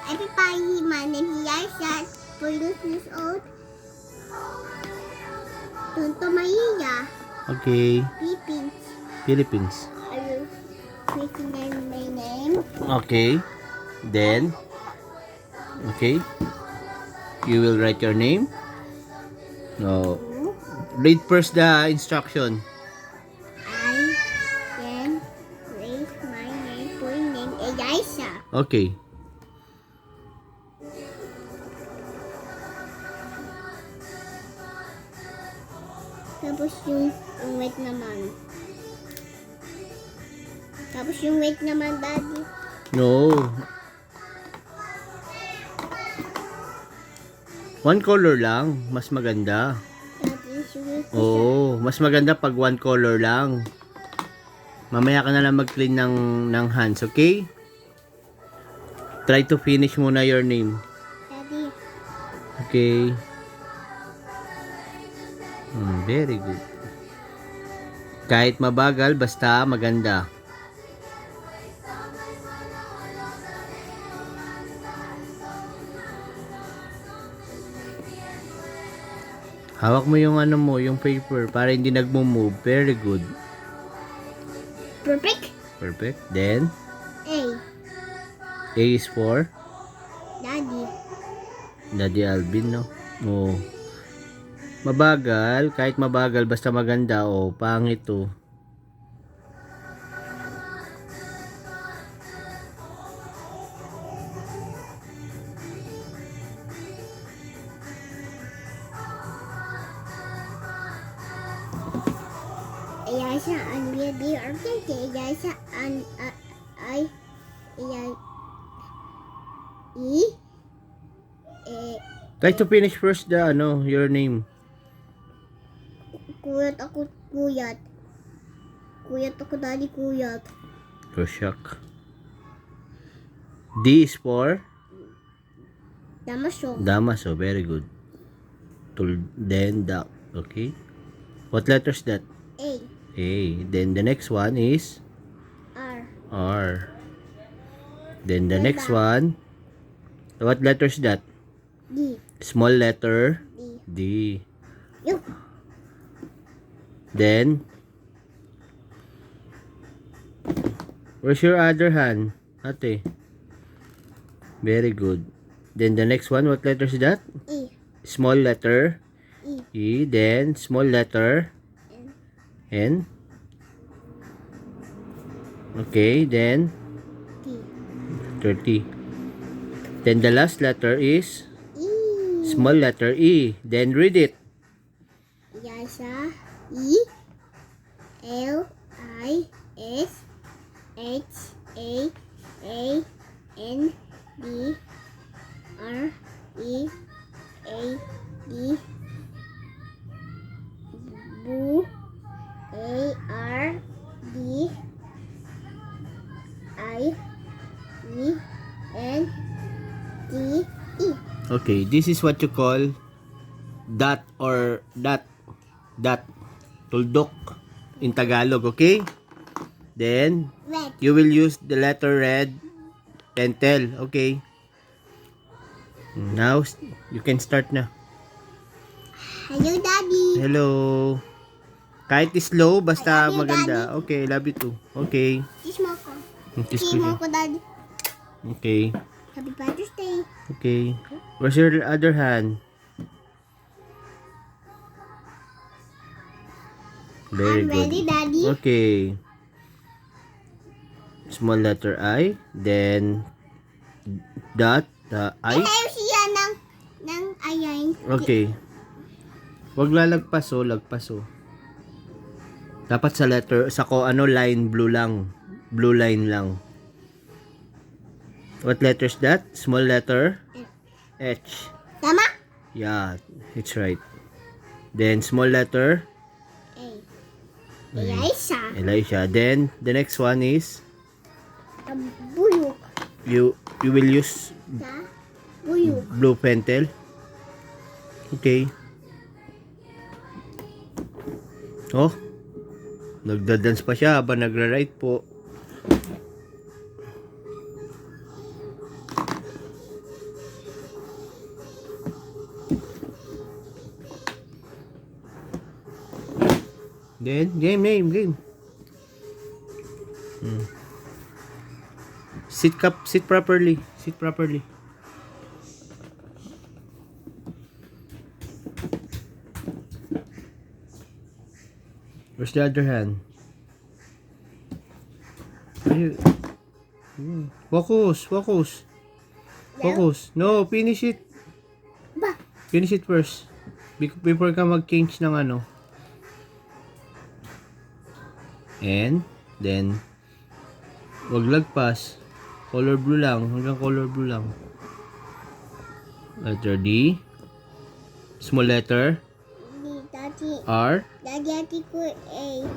Everybody, my name is Aisha, 4 years old. Tonto Maria, Okay. Philippines. Philippines. Are you written down my name? Okay. Then, okay. You will write your name. No. Who? Read first the instruction. I then raise my name, full name is Aisha. Okay. Tapos yung wait naman. Tapos yung wait naman, Daddy. No. One color lang. Mas maganda. Daddy, yung wait ko Oo. Mas maganda pag one color lang. Mamaya ka na lang mag-clean ng hands, okay? Try to finish muna your name. Daddy, Okay. Very good. Kahit mabagal, basta maganda. Hawak mo yung ano mo, yung paper para hindi nagmo-move. Very good. perfect. Perfect. Then, A, A is for Daddy. Daddy Alvin, no? Oh. Mabagal, kahit mabagal, basta maganda. Oh, pangit to. Aisha and will be okay. Aisha and I, Try to finish first the, ano, your name. Kuyat ako, kuyat. Kuyat ako, Daddy, kuyat. Rorschach. D is for Damaso. Damaso. Very good. Then, duck. Okay. What letter is that? A, A. Then the next one is R, R. Then the next one, what letter is that? D, Small letter D. D. Yup. Then, where's your other hand? Ate. Very good. Then the next one, what letter is that? E, Small letter E, E. Then small letter N, N. Okay. Then T, 30. Then the last letter is E. small letter E. Then read it. Aisha, E, L, I, S, H, A, N, D, R, E, A, D, B, A, R, D, I, E, N, D, E. Okay, this is what you call dot or dot. Tuldok in Tagalog, okay? Then, Red. you will use the letter red pentel, okay? Now, you can start na. Hello, Daddy. Hello. Kahit slow, basta I love you, maganda. Okay, love you too. Okay. Kiss mo ko. Kiss Kiss ko mo siya. ko, Daddy. Okay. Happy Father's Day. Okay. Where's your other hand? Very I'm good. ready, Daddy. Okay. Small letter I, then dot, I. Ayaw siya ng ayayin. Okay. Wag lalagpas oh, lagpas oh. Dapat sa letter, sa ko ano line blue lang. Blue line lang. What letter is that? Small letter H. Tama? Yeah, it's right. Then small letter A. Aisha. Elisha. Then the next one is Buyok. you will use Sa buyok. blue pentel. Okay. Oh. Nagda-dance pa siya habang nagra-write po. Then, game. Sit properly. Sit properly. Where's the other hand? Ayun. Focus. No, finish it. Ba? Finish it first. Before ka mag-change ng ano. And, then, wag lagpas. Color blue lang. Hanggang color blue lang. Letter D. Small letter. Daddy. R. Daddy ko A.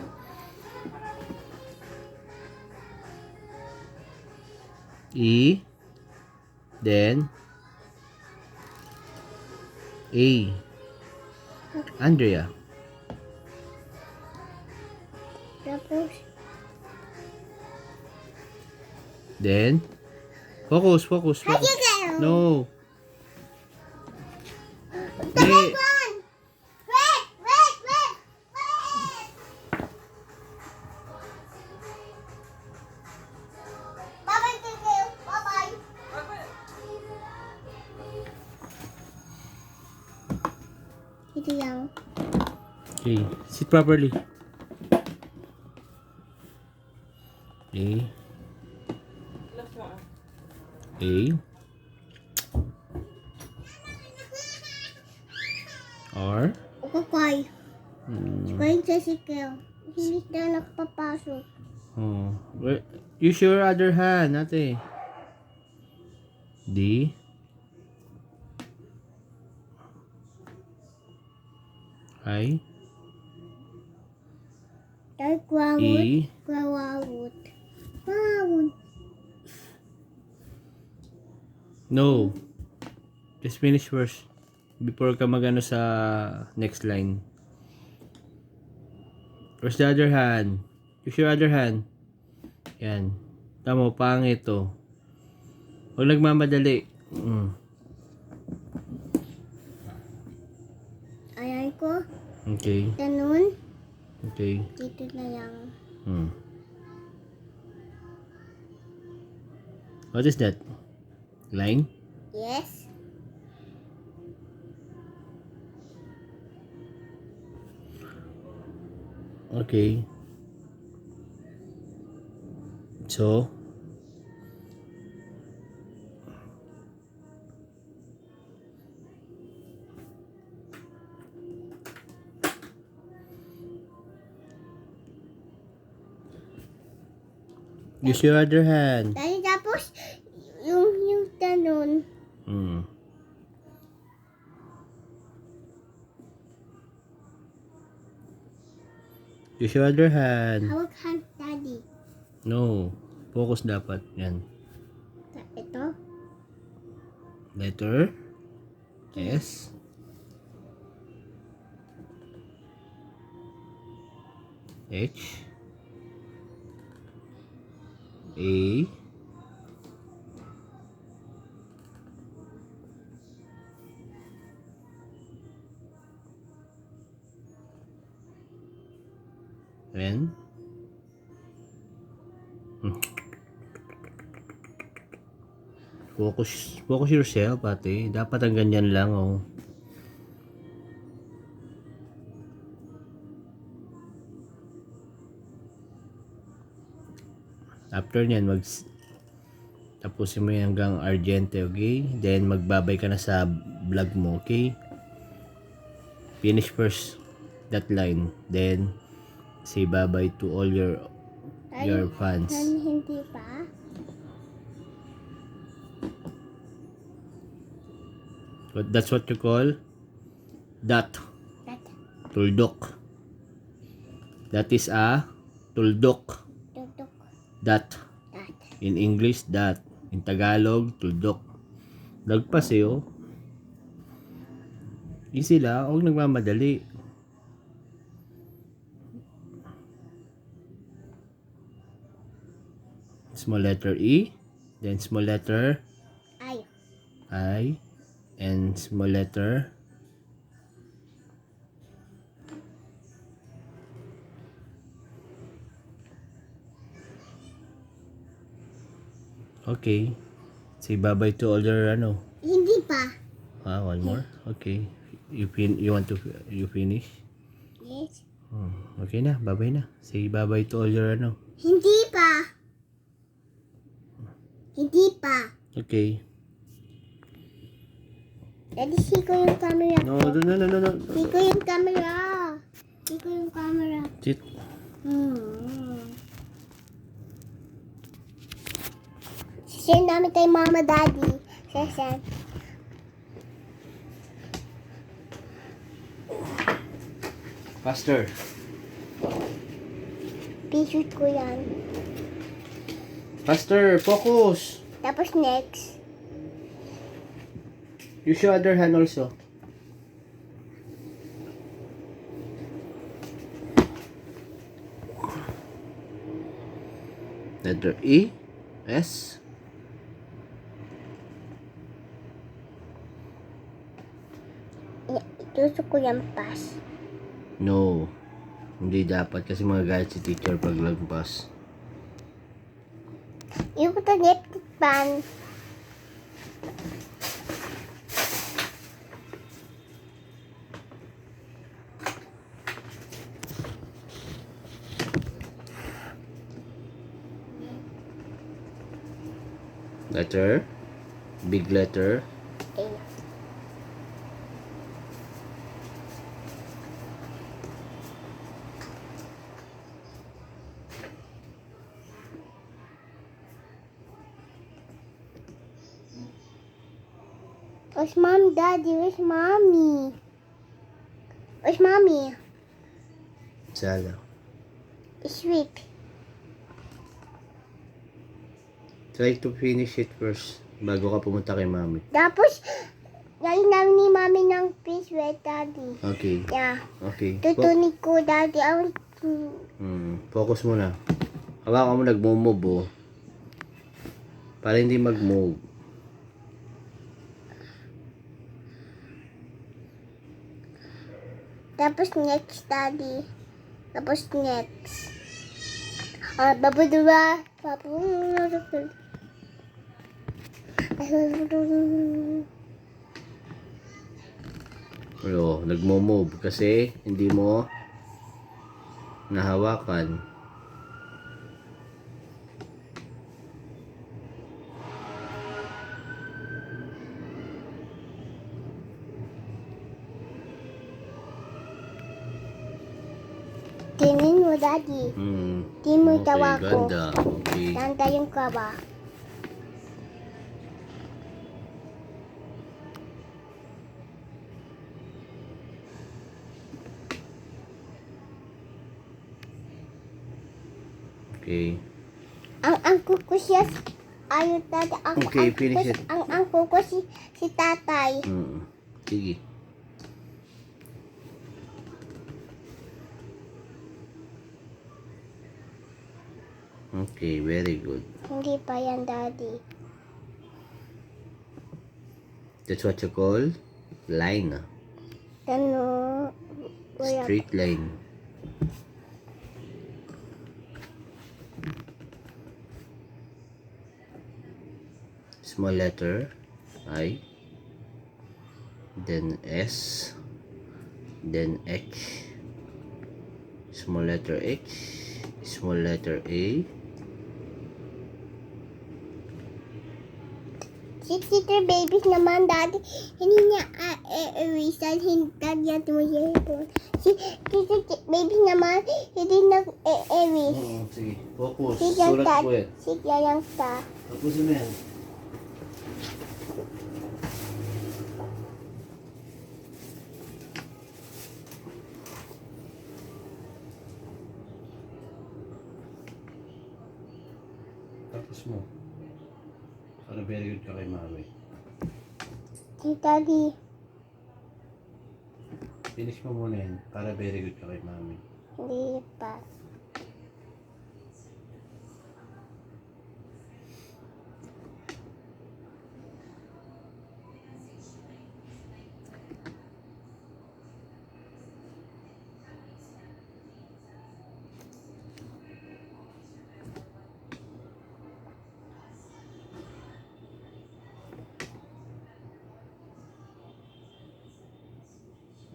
E. Then, A. Andrea. Tapos, Then, focus. Hadi kayo. No. Come Hey. on. Wait. Bye-bye kayo. Bye-bye. Ito lang. Okay, sit properly. A. R. Ukakay. Kain sa sikel. Hindi na nakapapasok. Oh. Use your other hand, ate. D. I. Tagwawot. E. Gwawawot. No. Just finish first. Before ka magano sa next line. Where's the other hand? Use your other hand. Yan. Tamo, pangit to. Huwag nagmamadali. Ayan ko. Okay. Ganun. Okay. Dito na lang. What is that? Line? Yes. Okay. So, use your other hand. Dahil tapos, yung ganun. Use your other hand. Hawak hand, daddy. No. Focus dapat. Yan. Ito. Letter S. H. A. N. Focus yourself, ate. Dapat ang ganyan lang, oh. After nyan, tapusin mo yan hanggang argente, okay? Then, magbabay ka na sa vlog mo, okay? Finish first that line. Then, say bye-bye to all your fans. Hindi pa. That's what you call dot. Tuldok. That is a tuldok. Tutok. Dot. In English, dot. In Tagalog, tuldok. Lagpas eh, oh. Easy lang. Huwag nagmamadali. Small letter E. Then small letter I. And small letter Okay. Say bye-bye to all your ano. Hindi pa. One more? Okay. You want to you finish? Yes. Oh, okay na. Bye-bye na. Say bye-bye to all your ano. Hindi pa. Hindi pa. Okay. Daddy, siko yung camera No, ko. no, no, no, no. Siko yung camera. Siko yung camera. Sit. Send namin kay Mama Daddy. Send. Faster. P-shoot ko yan. Faster. Focus. Tapos next. Use your other hand also. Letter E. S. Itusok ko yan pass. No. Hindi dapat kasi magagalit si teacher pag lagpas. You put a lipstick pan. Letter. Big letter. A. Where's Mom, Daddy? Where's Mommy? Where's Mommy? Sala. Sweep. Try to finish it first bago ka pumunta kay mami. Tapos, lagi namin ni Mami ng fish with Daddy. Okay. Yeah. Okay. Tutunig ko, Daddy. I want to... Focus muna. Hawakan mo nagmo-move oh. Para hindi mag-move. Tapos next, Daddy. Tapos next. Babudura. Pero nagmo-move kasi hindi mo nahawakan. Tingin mo, Daddy. Tingin mo yung tawa ko. Ganda. Okay. Ganda yung kaba. Okay. Ang kuko siya, ayaw, Daddy. Okay, finish it. Ang kuko si tatay. Sige. Okay, very good. Hindi pa yan, Daddy. That's what you call line. Ano? Wala. Straight line. Small letter I, then S, then H, small letter H, small letter A. 63 babies naman, Daddy. Hindi niya erase. Hindi niya tumayipon. Si babies naman, hindi nag-erase. Sige, focus. Sige, Sulat Dad. ko yan. Sige, lang ta. Tapusin mo yan. Tapos mo. Para very good ka kay mami. Si Daddy. Finish mo muna yan. Para very good ka kay mami. Hindi pa.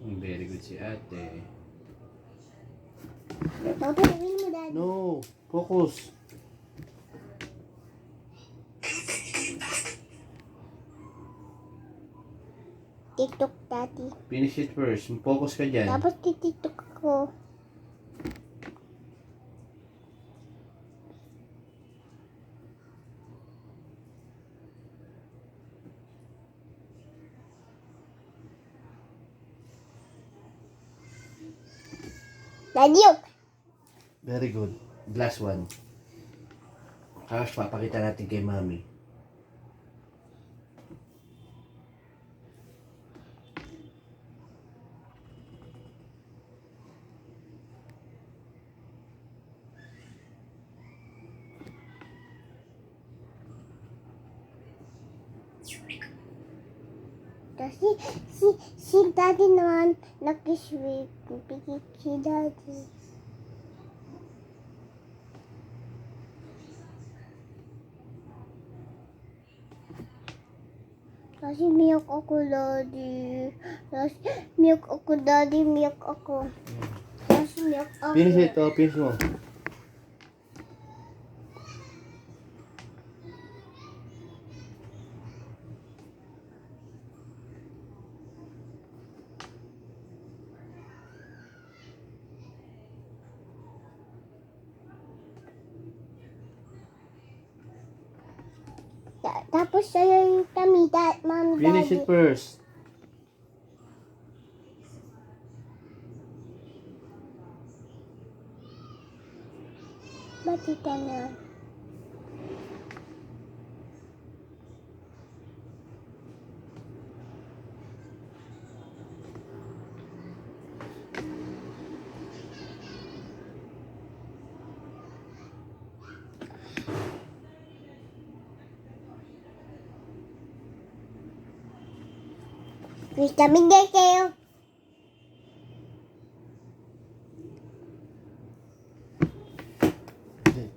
Very good si ate. Papalawin mo, Daddy. No, focus. TikTok, Daddy. Finish it first. Focus ka dyan. Tapos titiktok ako. Daddy, yun. Very good. Last one. Tapos papakita natin kay mami. Kasi si Daddy naman nag-sweet. Pipikit si Daddy. Kasi milk ako, Daddy. Kasi milk ako, Daddy. Milk ako. Kasi milk ako. Finish it. Oh, finish mo. Tapos sa'yo yung kami, Mom, Finish Daddy. it first. Bati ka na. Vitamin D kayo.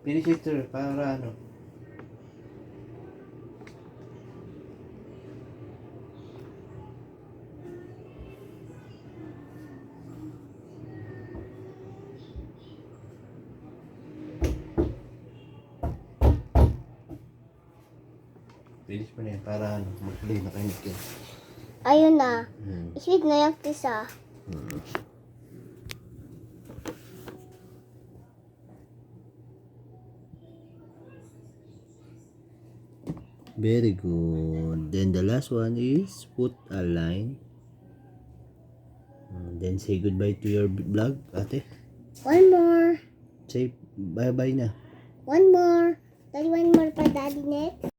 Finish it sir. Para ano. Finish mo na yan. Para ano. Mag-play na kayo ka. Ayun na. Sweet na yung kisa. Very good. Then the last one is put a line. Then say goodbye to your vlog, ate. One more. Say bye-bye na. One more. Daddy, one more pa, Daddy, next.